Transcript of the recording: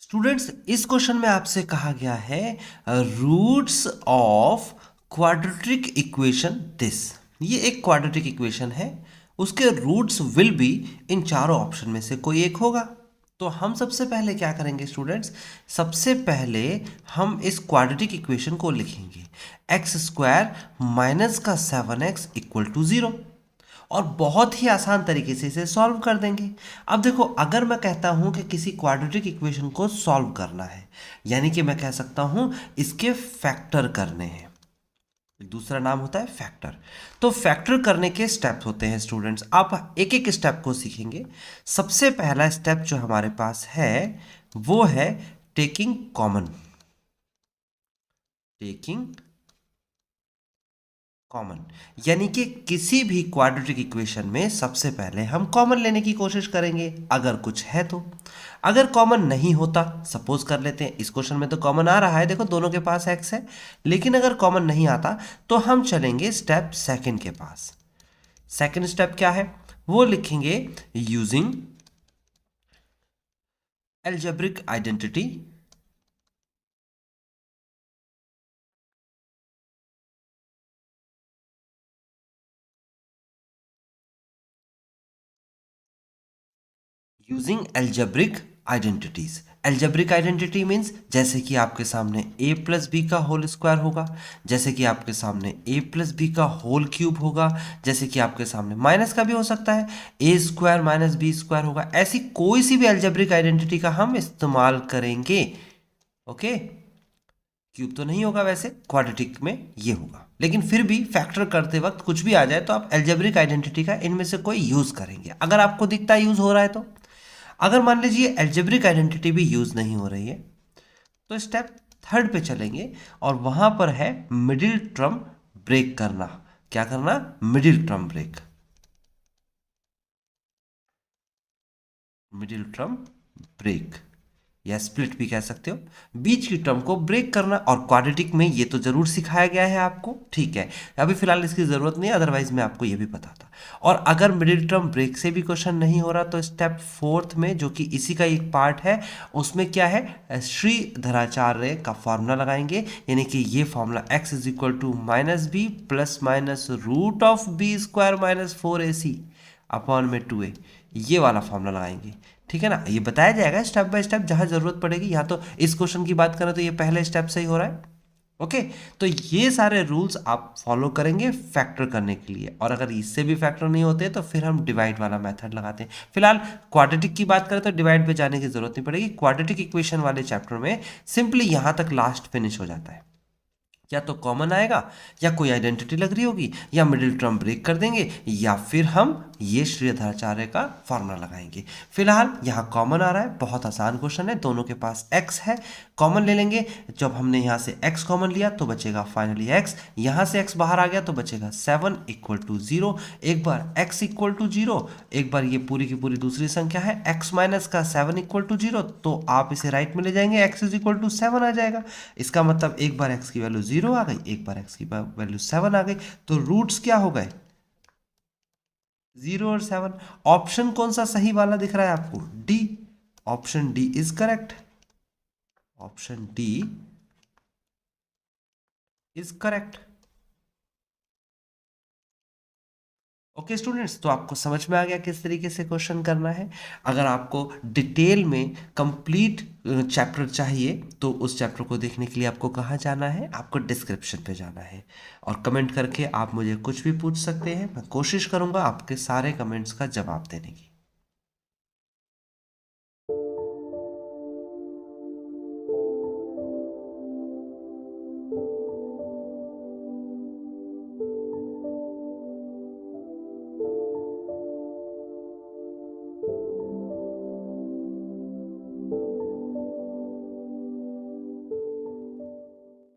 Students, इस question में आपसे कहा गया है roots of quadratic equation this. ये एक क्वाड्रेटिक इक्वेशन है, उसके रूट्स विल बी इन चारों ऑप्शन में से कोई एक होगा। तो हम सबसे पहले क्या करेंगे स्टूडेंट्स, सबसे पहले हम इस क्वाड्रेटिक इक्वेशन को लिखेंगे एक्स स्क्वायर माइनस का 7x इक्वल टू 0 और बहुत ही आसान तरीके से इसे सॉल्व कर देंगे। अब देखो, अगर मैं कहता हूं कि किसी क्वाड्रेटिक इक्वेशन को सॉल्व करना है, यानी कि मैं कह सकता हूं इसके फैक्टर करने हैं, दूसरा नाम होता है फैक्टर। तो फैक्टर करने के स्टेप्स होते हैं स्टूडेंट्स, आप एक एक स्टेप को सीखेंगे। सबसे पहला स्टेप जो हमारे पास है वो है टेकिंग कॉमन। यानी कि किसी भी क्वाड्रेटिक इक्वेशन में सबसे पहले हम कॉमन लेने की कोशिश करेंगे, अगर कुछ है तो। अगर कॉमन नहीं होता, सपोज कर लेते हैं इस क्वेश्चन में तो कॉमन आ रहा है, देखो दोनों के पास x है, लेकिन अगर कॉमन नहीं आता तो हम चलेंगे स्टेप सेकंड के पास। सेकंड स्टेप क्या है, वो लिखेंगे using algebraic identity. Using algebraic identities. Algebraic identity means जैसे कि आपके सामने a प्लस बी का होल स्क्वायर होगा, जैसे कि आपके सामने a प्लस बी का होल क्यूब होगा, जैसे कि आपके सामने माइनस का भी हो सकता है a square minus b square होगा। ऐसी कोई सी भी एल्जेब्रिक आइडेंटिटी का हम इस्तेमाल करेंगे। ओके, क्यूब तो नहीं होगा, वैसे क्वाड्रेटिक में ये होगा, लेकिन फिर भी फैक्टर करते वक्त कुछ भी आ जाए तो आप एल्जेब्रिक आइडेंटिटी का इनमें से कोई यूज करेंगे, अगर आपको दिखता है यूज हो रहा है तो। अगर मान लीजिए एल्जेब्रिक आइडेंटिटी भी यूज नहीं हो रही है तो स्टेप थर्ड पे चलेंगे और वहां पर है मिडिल टर्म ब्रेक करना। क्या करना, middle term break. Middle term break या स्प्लिट भी कह सकते हो, बीच की टर्म को ब्रेक करना। और क्वाड्रेटिक में ये तो जरूर सिखाया गया है आपको, ठीक है, अभी फिलहाल इसकी जरूरत नहीं है, अदरवाइज मैं आपको ये भी पता था। और अगर मिडिल टर्म ब्रेक से भी क्वेश्चन नहीं हो रहा तो स्टेप फोर्थ में, जो कि इसी का एक पार्ट है, उसमें क्या है, श्रीधराचार्य का फॉर्मूला लगाएंगे, यानी कि ये formula x is equal to minus b plus minus root of b square minus 4ac upon में 2a, ये वाला फॉर्मूला लगाएंगे। ठीक है ना, ये बताया जाएगा स्टेप बाय स्टेप जहां जरूरत पड़ेगी। यहाँ तो इस क्वेश्चन की बात करें तो ये पहले स्टेप से ही हो रहा है। ओके, तो ये सारे रूल्स आप फॉलो करेंगे फैक्टर करने के लिए, और अगर इससे भी फैक्टर नहीं होते तो फिर हम डिवाइड वाला मेथड लगाते हैं। फिलहाल क्वाड्रेटिक की बात करें तो डिवाइड पे जाने की जरूरत नहीं पड़ेगी, क्वाड्रेटिक इक्वेशन वाले चैप्टर में सिंपली यहां तक लास्ट फिनिश हो जाता है। या तो कॉमन आएगा, या कोई आइडेंटिटी लग रही होगी, या मिडिल टर्म ब्रेक कर देंगे, या फिर हम ये श्रीधराचार्य का फॉर्मूला लगाएंगे। फिलहाल यहाँ कॉमन आ रहा है, बहुत आसान क्वेश्चन है, दोनों के पास x है, कॉमन ले लेंगे। जब हमने यहाँ से x कॉमन लिया तो बचेगा फाइनली x, यहाँ से x बाहर आ गया तो बचेगा 7 इक्वल टू 0। एक बार x इक्वल टू 0, एक बार ये पूरी की पूरी दूसरी संख्या है x माइनस का 7 इक्वल टू 0, तो आप इसे राइट में ले जाएंगे, x इज इक्वल टू 7 आ जाएगा। इसका मतलब एक बार x की वैल्यू 0 आ गई, एक बार x की वैल्यू 7 आ गई, तो रूट्स क्या हो गए, 0 और 7। ऑप्शन कौन सा सही वाला दिख रहा है आपको, D. Option D is correct, option D is correct. Okay students, तो आपको समझ में आ गया किस तरीके से क्वेश्चन करना है। अगर आपको डिटेल में कंप्लीट चैप्टर चाहिए तो उस चैप्टर को देखने के लिए आपको कहाँ जाना है, आपको डिस्क्रिप्शन पे जाना है, और कमेंट करके आप मुझे कुछ भी पूछ सकते हैं, मैं कोशिश करूँगा आपके सारे कमेंट्स का जवाब देने की।